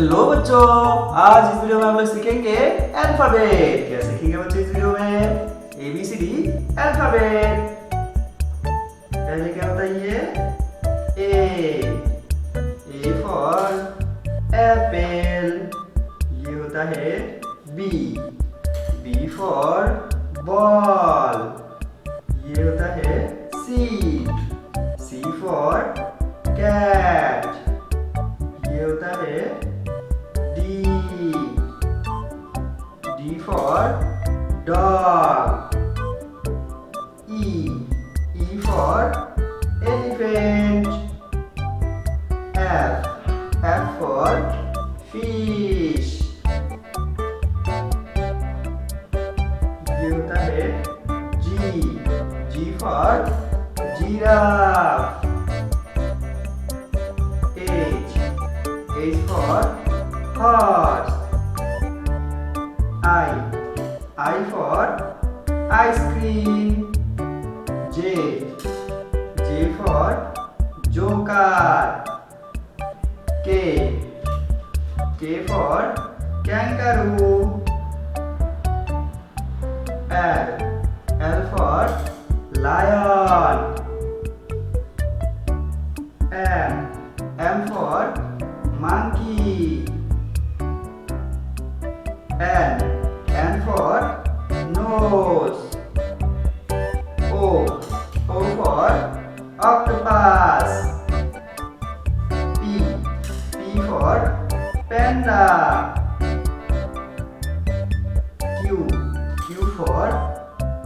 Hello बच्चों, आज इस वीडियो में हम लोग सीखेंगे अल्फाबेट। क्या सीखेंगे बच्चों इस वीडियो में? ABCD alphabet. पहले क्या होता है ये? A for Apple. ये होता है B फॉर बॉल। ये होता है C फॉर कैट। ये होता है D for dog. E for elephant. F for fish. ये होता है G for giraffe. H for horse. I for ice cream. J for joker. K for kangaroo. L for lion. M for monkey. N for nose. O for octopus. P for panda. Q for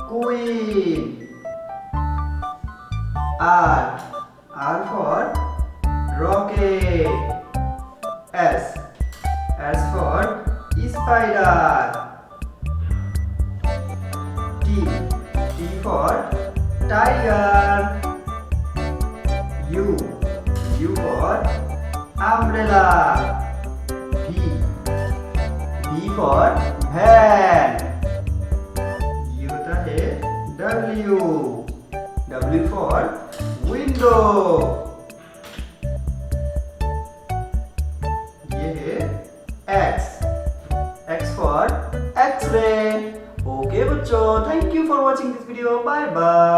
queen. R for rocket. S for spider. T for tiger. U for umbrella. V for van. ये होता है W for window. ये है X for X-ray. Okay बच्चों, thank you for watching this video. Bye bye.